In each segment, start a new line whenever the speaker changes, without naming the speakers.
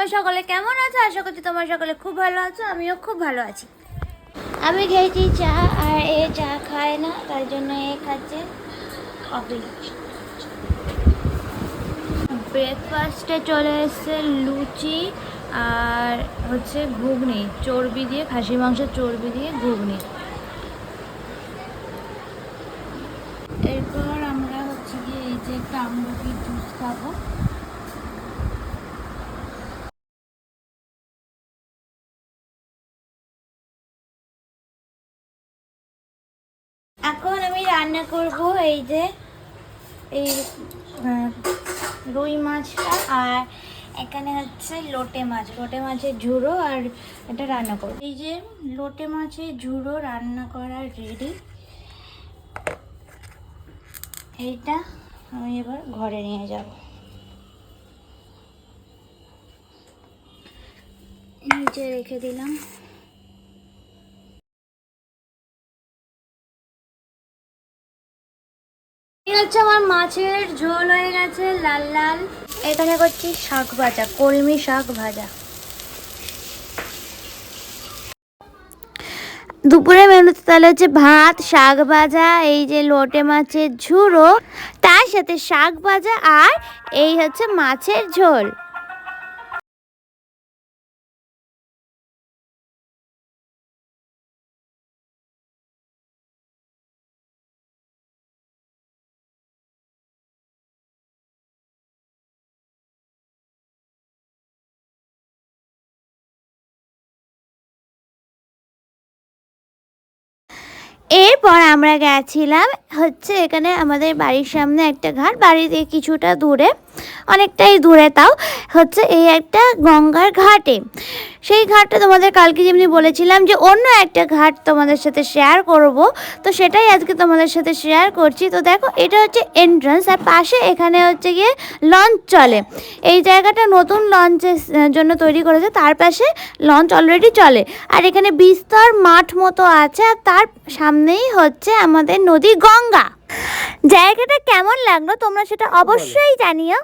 তোমরা সকলে কেমন আছো? আশা করছি তোমরা সকলে খুব ভালো আছো, আমিও খুব ভালো আছি। আমি খেয়েছি চা, আর এ চা খায় না, তাই জন্য এ খাচ্ছে কফি। ব্রেকফাস্টে চলে এসছে লুচি আর হচ্ছে ঘুগনি, চর্বি দিয়ে, খাসি মাংসের চর্বি দিয়ে ঘুগনি। এরপর আমরা হচ্ছে গিয়ে এই যে একটা আমলকির জুস খাবো। এখন আমি রান্না করব এই যে এই রুই মাছটা, আর এখানে হচ্ছে লোটে মাছের ঝুড়ো, আর এটা রান্না করব। এই যে লোটে মাছের ঝুড়ো রান্না করা রেডি। এইটা আমি এবার ঘরে নিয়ে যাব। নিচে রেখে দিলাম। এই হচ্ছে আমার মাছের ঝোল হয়ে গেছে লাল লাল। এখানে করছি শাক ভাজা, কলমি শাক ভাজা। দুপুরে মেনুতে তাহলে হচ্ছে ভাত, শাক ভাজা, এই যে লোটে মাছের ঝুড়ো, তার সাথে শাক ভাজা, আর এই হচ্ছে মাছের ঝোল। এরপর আমরা গেছিলাম হচ্ছে এখানে আমাদের বাড়ির সামনে একটা ঘাট, বাড়ি থেকে কিছুটা দূরে, অনেকটাই দূরে, তাও হচ্ছে এই একটা গঙ্গার ঘাটে। সেই ঘাটটা তোমাদের কালকে যেমনি বলেছিলাম যে অন্য একটা ঘাট তোমাদের সাথে শেয়ার করব, তো সেটাই আজকে তোমাদের সাথে শেয়ার করছি। তো দেখো, এটা হচ্ছে এন্ট্রান্স, আর পাশে এখানে হচ্ছে গিয়ে লঞ্চ চলে। এই জায়গাটা নতুন লঞ্চের জন্য তৈরি করেছে, তার পাশে লঞ্চ অলরেডি চলে, আর এখানে বিস্তর মাঠ মতো আছে, আর তার সামনেই হচ্ছে আমাদের নদী গঙ্গা। জায়গাটা কেমন লাগলো তোমরা সেটা অবশ্যই জানিও।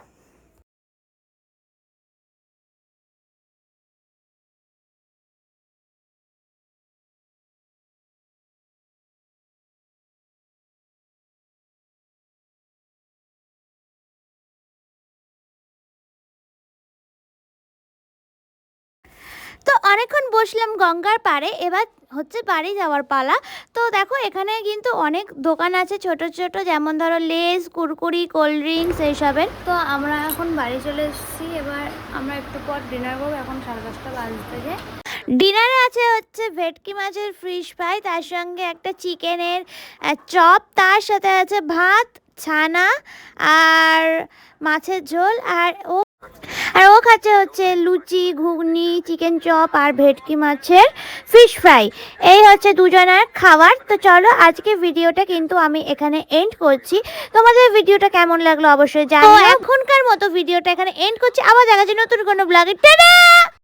তো অনেকক্ষণ বসলাম গঙ্গার পাড়ে, এবার হচ্ছে বাড়ি যাওয়ার পালা। তো দেখো, এখানে কিন্তু অনেক দোকান আছে ছোট ছোট, যেমন ধরো লেস, কুরকুরি, কোল্ড ড্রিঙ্কস এইসবের। তো আমরা এখন বাড়ি চলে এসেছি, এবার আমরা একটু পর ডিনার করবো। এখন 10:30 বাজতে যায়। ডিনারে আছে হচ্ছে ভেটকি মাছের ফিশ ফ্রাই, তার সঙ্গে একটা চিকেনের চপ, তার সাথে আছে ভাত, ছানা আর মাছের ঝোল, আর ও খাচ্ছে হচ্ছে লুচি, ঘুগনি, চিকেন চপ আর ভেটকি মাছের ফিশ ফ্রাই। এই হচ্ছে দুজনের খাবার। তো চলো, আজকে ভিডিওটা কিন্তু আমি এখানে এন্ড করছি। তোমাদের ভিডিওটা কেমন লাগলো অবশ্যই জানিও। এখনকার মতো ভিডিওটা এখানে এন্ড করছি, আবার দেখা যাচ্ছে নতুন কোনো ব্লগে। টাটা।